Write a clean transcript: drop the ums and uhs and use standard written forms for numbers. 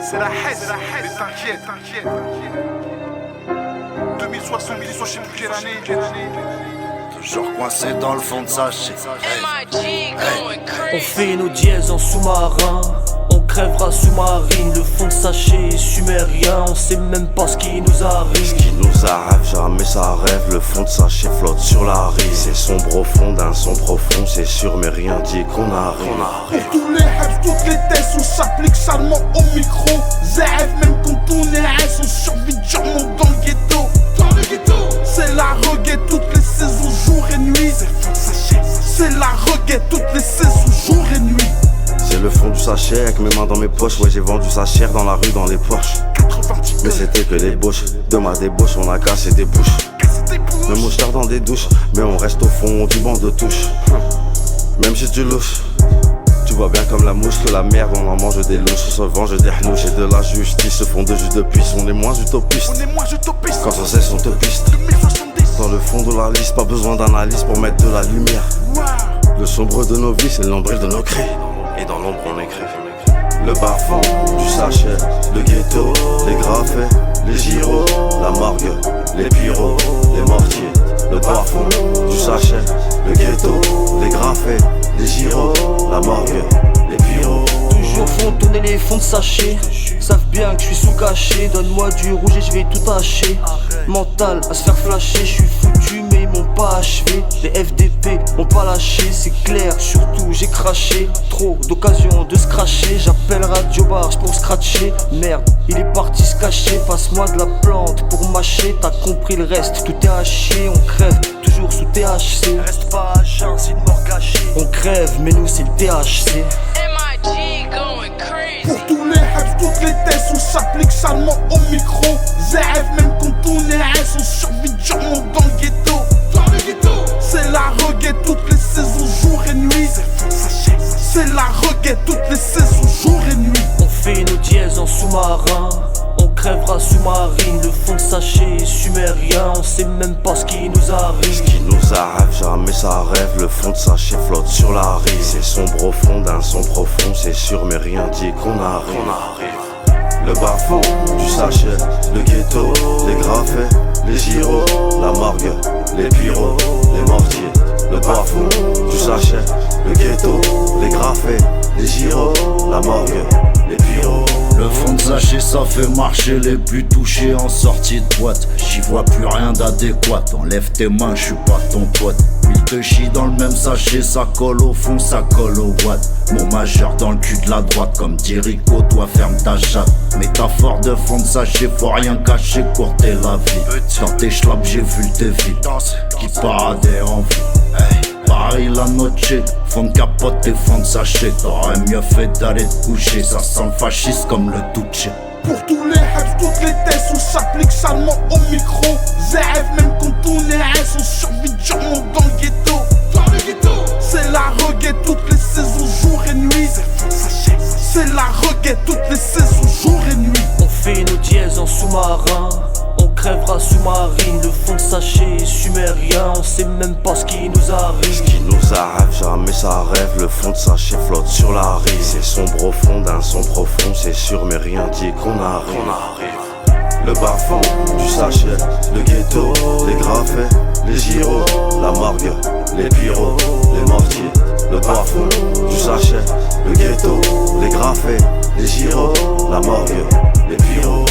C'est la haine, mais t'inquiète. 2070, je sais plus quelle année. Toujours coincé dans le fond de sa shit. On fait nos dièses en sous-marin, on crèvera sous-marine. Le fond de sachet sumérien, on sait même pas ce qui nous arrive. Ce qui nous arrive, jamais ça rêve. Le fond de sachet flotte sur la rive. C'est sombre au fond d'un son profond, c'est sûr mais rien dit qu'on arrive. Pour tous les rêves, toutes les tests, on s'applique salement au micro. ZF, même quand on est S, on survit durement dans le ghetto. C'est la reggae toutes les saisons, jour et nuit. C'est la reggae toutes les saisons, jour et nuit. C'est le fond du sachet avec mes mains dans mes poches. Ouais, j'ai vendu sa chair dans la rue, dans les Porsche. Mais c'était que des bouches. De ma débauche, on a cassé des bouches. Même au char dans des douches. Mais on reste au fond du banc de touche. Même si tu louches, tu vois bien comme la mouche que la merde, on en mange des louches. On se venge des hnouches et de la justice. Se font de jus de puce, on est moins utopistes. Quand on cesse, on te piste. Dans le fond de la liste, pas besoin d'analyse pour mettre de la lumière. Le sombre de nos vies, c'est le nombril de nos cris. Et dans l'ombre on écrit. Le bas-fond du sachet, le ghetto, les graffets, les gyros, la morgue, les pyros, les mortiers. Le bas-fond du sachet, le ghetto, les graffets, les gyros, la morgue, les pyros. Toujours font tourner les fonds de sachet. Savent bien que je suis sous caché. Donne-moi du rouge et je vais tout hacher. Mental à se faire flasher. Je suis foutu mais ils m'ont pas achevé. Les FDP m'ont pas lâché. C'est clair, surtout j'ai craché. Trop d'occasions de se cracher. J'appelle Radio Barge pour scratcher. Merde, il est parti se cacher. Passe-moi de la plante pour mâcher. T'as compris le reste, tout est haché. On crève toujours sous THC. Reste pas à jeun, c'est une mort cachée. On crève mais nous c'est le THC. Pour tous les rêves, toutes les tests, on s'applique salement au micro. ZF, même quand on est S, on survit durement dans le ghetto. C'est la reggae toutes les saisons, jour et nuit. C'est la reggae toutes les saisons, jour et nuit. On fait nos dièses en sous-marin, on crèvera sous-marine. Le fond de sachet sumérien, on sait même pas ce qui nous arrive. Ce qui nous arrive, jamais ça rêve. Le fond de sachet flotte sur la rive. C'est sombre au fond d'un son profond, c'est sûr mais rien dit qu'on arrive. Le bas-fond du sachet, le ghetto, les graffets, les gyros, la morgue, les pyros, les mortiers. Le bas-fond du sachet, le ghetto, les graffets, les gyros, la morgue, les pyros. Le fond de sachet ça fait marcher les plus touchés en sortie de boîte. J'y vois plus rien d'adéquat, enlève tes mains, je suis pas ton pote. Il te chie dans le même sachet, ça colle au fond, ça colle au watt. Mon majeur dans le cul de la droite, comme dit Rico, toi ferme ta chatte. Métaphore de fond de sachet, faut rien cacher, courter la vie. Dans tes schlaps j'ai vu le défi, qui paradait en vie. Paris la noche, fond de capote et fond de sachet. T'aurais mieux fait d'aller te coucher, ça sent le fasciste comme le Duce. Pour tous les rêves, toutes les tests, on s'applique salement au micro. ZF, même quand on est S, on survit durement dans le ghetto. C'est la reggae toutes les saisons, jour et nuit. C'est la reggae toutes les saisons, jour et nuit. On fait nos dièses en sous-marin, on crèvera sous-marine. Le fond de sachet sumérien, on sait même pas ce qui nous arrive. Ce qui nous arrive, jamais ça rêve. Le fond de sachet flotte sur la rive. C'est sombre au fond d'un son profond, c'est sûr mais rien dit qu'on arrive. Le bas-fond du sachet, le ghetto, les graffets, les gyros, la morgue, les pyros, les mortiers. Le bas-fond du sachet, le ghetto, les graffets, les gyros, la morgue, les pyros.